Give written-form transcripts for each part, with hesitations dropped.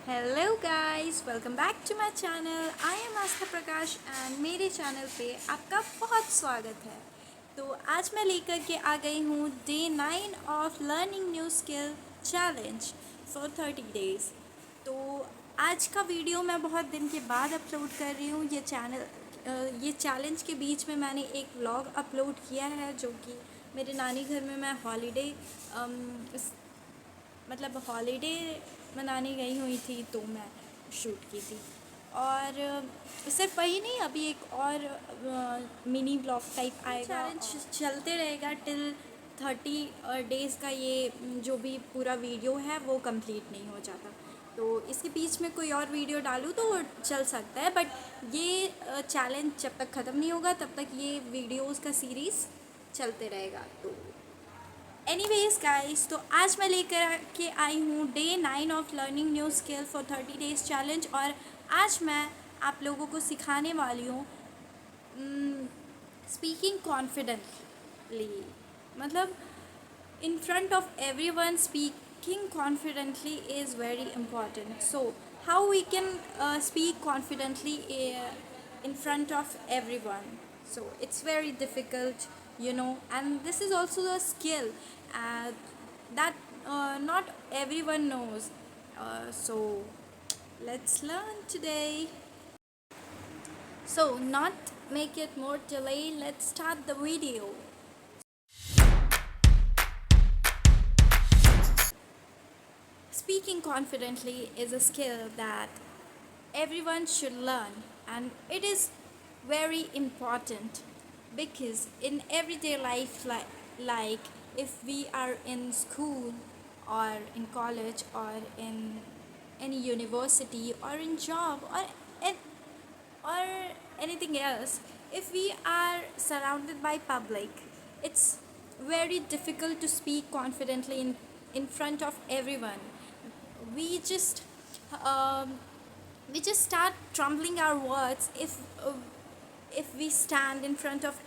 Hello guys, welcome back to my channel. I am Aastha Prakash and मेरे channel पे आपका बहुत स्वागत है। तो आज मैं लेकर के आ गई हूँ day 9 of learning new skill challenge for 30 days. तो आज का वीडियो मैं बहुत दिन के बाद अपलोड कर रही हूँ। ये चैलेंज के बीच में मैंने एक व्लॉग अपलोड किया है जो कि मेरे नानी घर में मैं हॉलीडे मनाने गई हुई थी, तो मैं शूट की थी। और सिर्फ वही नहीं, अभी एक और मिनी ब्लॉग टाइप आएगा। चैलेंज चलते रहेगा टिल 30 डेज़ का। ये जो भी पूरा वीडियो है वो कंप्लीट नहीं हो जाता, तो इसके बीच में कोई और वीडियो डालूँ तो वो चल सकता है, बट ये चैलेंज जब तक ख़त्म नहीं होगा तब तक ये वीडियोज़ का सीरीज़ चलते रहेगा। तो एनीवेज गाइस, तो आज मैं लेकर के आई हूँ day 9 of learning new skill for 30 days challenge. और आज मैं आप लोगों को सिखाने वाली हूँ स्पीकिंग कॉन्फिडेंटली। मतलब in front of everyone, speaking confidently is very important. So how we can speak confidently in front of everyone? So it's very difficult, and this is also a skill uh, that not everyone knows. So let's learn today. So not make it more delay, let's start the video. Speaking confidently is a skill that everyone should learn, and it is very important because in everyday life, like if we are in school or in college or in any university or in job in, or anything else, if we are surrounded by public, it's very difficult to speak confidently in front of everyone. we just um, we just start trembling our words if we stand in front of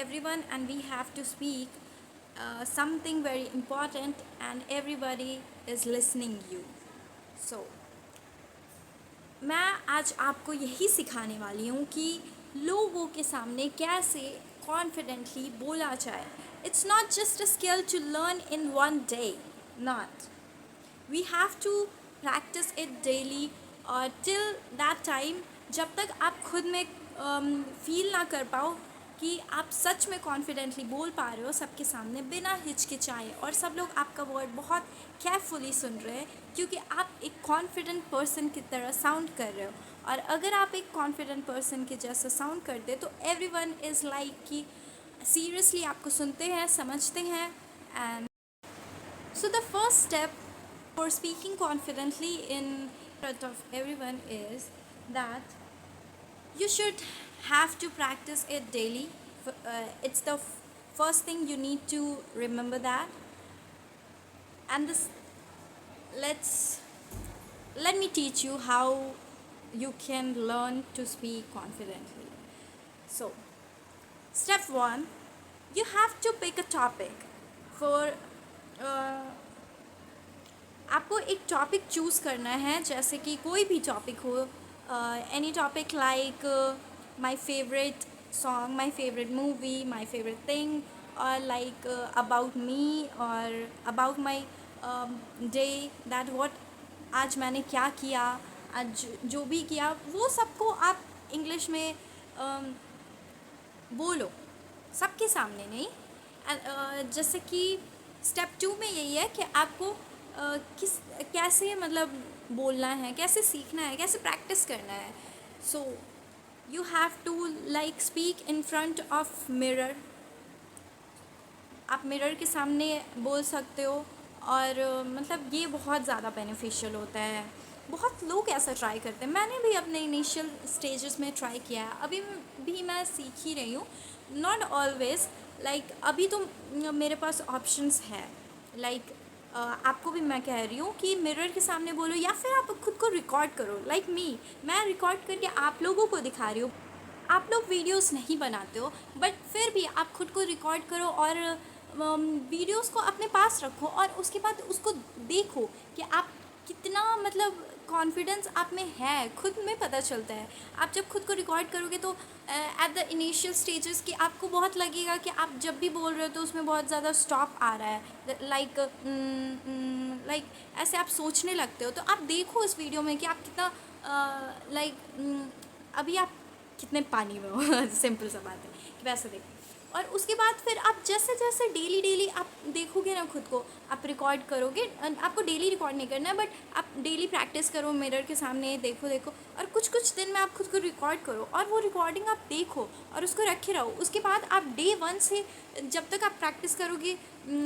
everyone and we have to speak something very important and everybody is listening you. So मैं आज आपको यही सिखाने वाली हूँ कि लोगों के सामने कैसे कॉन्फिडेंटली बोला जाए. It's not just a skill to learn in one day, not. We have to practice it daily till that time जब तक आप खुद में फील ना कर पाओ कि आप सच में कॉन्फिडेंटली बोल पा रहे हो सबके सामने बिना हिचकिचाए, और सब लोग आपका वर्ड बहुत केयरफुली सुन रहे हैं क्योंकि आप एक कॉन्फिडेंट पर्सन की तरह साउंड कर रहे हो. और अगर आप एक कॉन्फिडेंट पर्सन के जैसा साउंड करते तो एवरीवन इज़ लाइक कि सीरियसली आपको सुनते हैं, समझते हैं. And so the first step for speaking confidently in front of everyone is that you should have to practice it daily. It's the first thing you need to remember that. And let's let me teach you how you can learn to speak confidently. So step 1, you have to pick a topic for आपको एक topic choose करना है, जैसे कि कोई भी topic हो, any topic like my favourite song, my favourite movie, my favourite thing, और लाइक अबाउट मी और about my day, that what आज मैंने क्या किया, आज जो भी किया वो सबको आप इंग्लिश में बोलो, सबके सामने नहीं. जैसे कि स्टेप 2 में यही है कि आपको कैसे मतलब बोलना है, कैसे सीखना है, कैसे प्रैक्टिस करना है. So you have to like speak in front of mirror. आप मिरर के सामने बोल सकते हो, और मतलब ये बहुत ज़्यादा बेनिफिशियल होता है. बहुत लोग ऐसा ट्राई करते हैं, मैंने भी अपने इनिशियल स्टेजेस में ट्राई किया है, अभी भी मैं सीख ही रही हूँ. नॉट ऑलवेज लाइक अभी तो मेरे पास ऑप्शंस है, लाइक आपको भी मैं कह रही हूँ कि मिरर के सामने बोलो या फिर आप खुद को रिकॉर्ड करो. लाइक मैं रिकॉर्ड करके आप लोगों को दिखा रही हूँ. आप लोग वीडियोस नहीं बनाते हो, बट फिर भी आप खुद को रिकॉर्ड करो और वीडियोस को अपने पास रखो और उसके बाद उसको देखो कि आप कितना मतलब कॉन्फिडेंस आप में है खुद में पता चलता है। आप जब खुद को रिकॉर्ड करोगे तो एट द इनिशियल स्टेजेस कि आपको बहुत लगेगा कि आप जब भी बोल रहे हो तो उसमें बहुत ज़्यादा स्टॉप आ रहा है, लाइक ऐसे आप सोचने लगते हो। तो आप देखो इस वीडियो में कि आप कितना अभी आप कितने पानी में हो सिंपल सा बात है कि वैसे देखो। और उसके बाद फिर आप जैसे जैसे डेली डेली आप देखोगे ना खुद को, आप रिकॉर्ड करोगे। आपको डेली रिकॉर्ड नहीं करना है, बट आप डेली प्रैक्टिस करो मिरर के सामने, देखो देखो, और कुछ कुछ दिन में आप खुद को रिकॉर्ड करो और वो रिकॉर्डिंग आप देखो और उसको रखे रहो। उसके बाद आप डे 1 से जब तक आप प्रैक्टिस करोगे,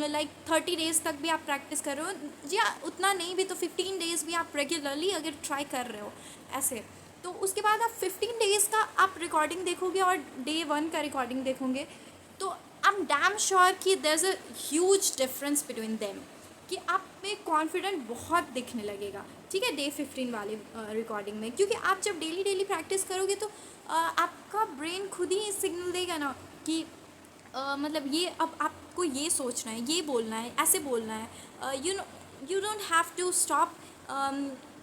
लाइक 30 डेज़ तक भी आप प्रैक्टिस करो, या उतना नहीं भी तो 15 डेज़ भी आप रेगुलरली अगर ट्राई कर रहे हो ऐसे, तो उसके बाद आप 15 डेज़ का आप रिकॉर्डिंग देखोगे और डे 1 का रिकॉर्डिंग देखोगे, तो आई एम डैम श्योर कि there is a huge difference between them, कि आप में कॉन्फिडेंट बहुत दिखने लगेगा। ठीक है, डे 15 वाले रिकॉर्डिंग में, क्योंकि आप जब डेली डेली प्रैक्टिस करोगे तो आपका ब्रेन खुद ही सिग्नल देगा ना कि मतलब ये अब आपको ये सोचना है, ये बोलना है, ऐसे बोलना है। You don't have to stop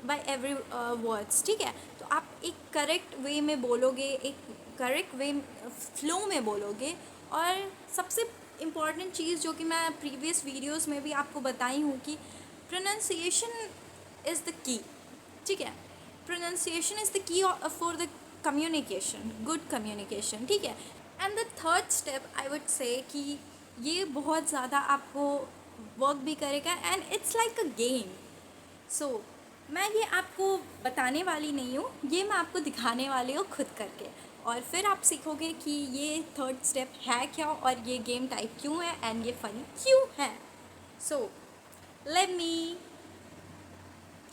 by every words. ठीक है, तो आप एक करेक्ट वे में बोलोगे, एक करेक्ट वे फ्लो में बोलोगे। और सबसे इम्पॉर्टेंट चीज़ जो कि मैं प्रीवियस वीडियोस में भी आपको बताई हूँ कि प्रोनाउंसिएशन इज़ द की। ठीक है, pronunciation is the key for the communication, good communication. ठीक है, and the third step I would say कि ये बहुत ज़्यादा आपको वर्क भी करेगा and it's like a game. So मैं ये आपको बताने वाली नहीं हूँ, ये मैं आपको दिखाने वाली हूँ खुद करके, और फिर आप सीखोगे कि ये थर्ड स्टेप है क्या और ये गेम टाइप क्यों है एंड ये फनी क्यों है। So let me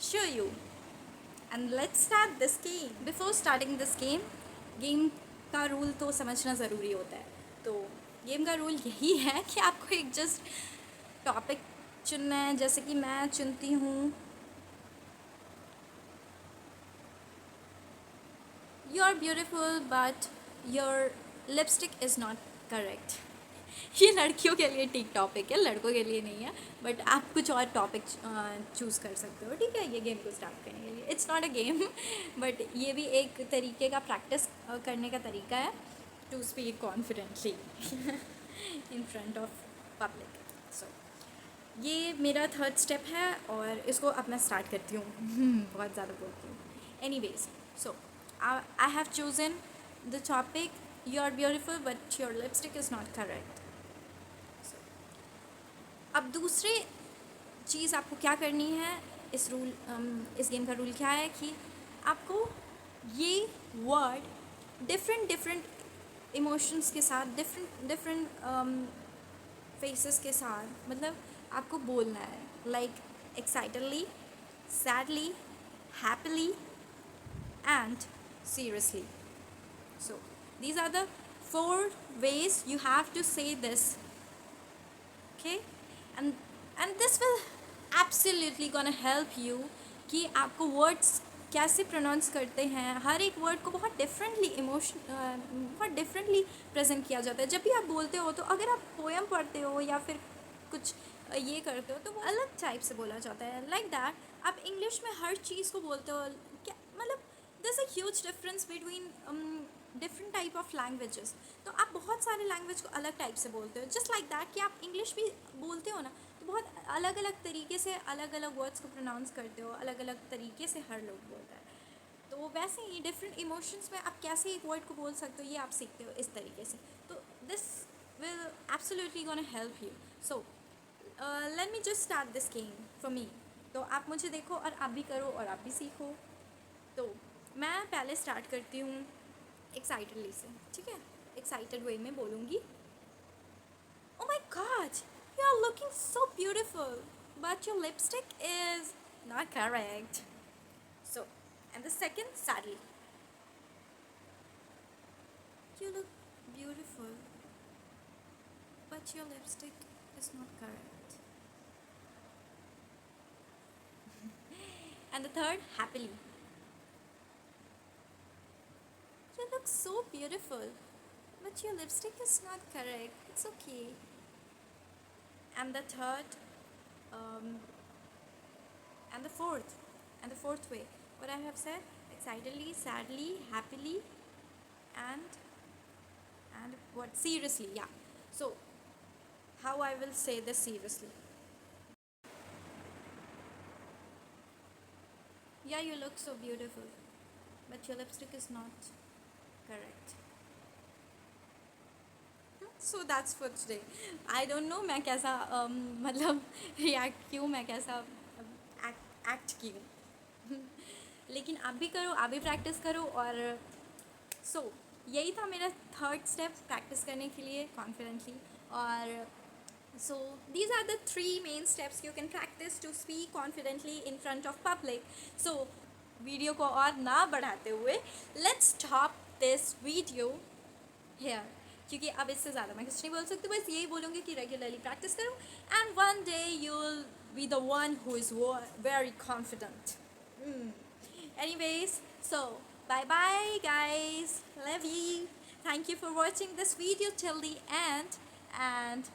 show you and let's start this game. Before starting this game, game का रूल तो समझना ज़रूरी होता है। तो गेम का रूल यही है कि आपको एक जस्ट टॉपिक चुनना है, जैसे कि मैं चुनती हूँ you are beautiful but your lipstick is not correct. ये लड़कियों के लिए ठीक टॉपिक है, लड़कों के लिए नहीं है, बट आप कुछ और टॉपिक चूज़ कर सकते हो। ठीक है, ये गेम को स्टार्ट करने के लिए it's not a game but ये भी एक तरीके का प्रैक्टिस करने का तरीका है to speak confidently in front of public. So ये मेरा थर्ड स्टेप है और इसको अब मैं स्टार्ट करती हूँ बहुत ज़्यादा बोलती हूँ। Anyways, so I have chosen the topic you are beautiful but your lipstick is not correct. अब दूसरी चीज़ आपको क्या करनी है, इस गेम का रूल क्या है कि आपको ये वर्ड डिफरेंट डिफरेंट इमोशंस के साथ, डिफरेंट डिफरेंट फेसेस के साथ, मतलब आपको बोलना है, like excitedly, sadly, happily and seriously. So these are the 4 ways you have to say this. Okay, and this will absolutely gonna help you कि आपको वर्ड्स कैसे प्रोनाउंस करते हैं। हर एक वर्ड को बहुत डिफरेंटली बहुत डिफरेंटली प्रेजेंट किया जाता है जब भी आप बोलते हो। तो अगर आप पोएम पढ़ते हो या फिर कुछ ये करते हो तो वो अलग टाइप से बोला जाता है, लाइक दैट। आप इंग्लिश में हर चीज़ को बोलते हो, क्या मतलब there's a huge difference between different type of languages। तो आप बहुत सारे लैंग्वेज को अलग टाइप से बोलते हो, जस्ट लाइक दैट कि आप इंग्लिश भी बोलते हो ना, तो बहुत अलग अलग तरीके से अलग अलग वर्ड्स को प्रोनाउंस करते हो, अलग अलग तरीके से हर लोग बोलता है। तो वैसे ही डिफरेंट इमोशंस में आप कैसे एक वर्ड को बोल सकते हो ये आप सीखते हो इस तरीके से। तो this will absolutely gonna help you. So let me just start this game for me. तो आप मुझे देखो और आप भी करो और आप भी सीखो। तो मैं पहले स्टार्ट करती हूँ एक्साइटेडली से। ठीक है, एक्साइटेड वे में बोलूँगी, oh my god you are looking so beautiful but your lipstick is not correct. So and the second, sadly, you look beautiful but your lipstick is not correct। and the third, happily, you look so beautiful but your lipstick is not correct, it's okay। and the third, um, And the fourth way, what I have said, excitedly, sadly, happily, and what, seriously, yeah. So how I will say this seriously? Yeah, you look so beautiful, but your lipstick is not correct. So that's for today. I don't know मैं कैसा मतलब react क्यों, मैं कैसा act क्यों. लेकिन आप भी करो, आप भी प्रैक्टिस करो. और सो यही था मेरा थर्ड स्टेप प्रैक्टिस करने के लिए कॉन्फिडेंटली. और so these are the three main steps you can practice to speak confidently in front of public. So video को और ना बढ़ाते हुए let's stop this video here, क्योंकि अब इससे ज़्यादा मैं कुछ नहीं बोल सकती. बस यही बोलूँगी कि रेगुलरली प्रैक्टिस करो and one day you will be the one who is very confident. Anyways, so bye bye guys, love you, thank you for watching this video till the end, and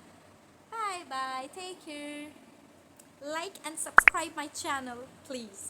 bye bye, take care, like and subscribe my channel please.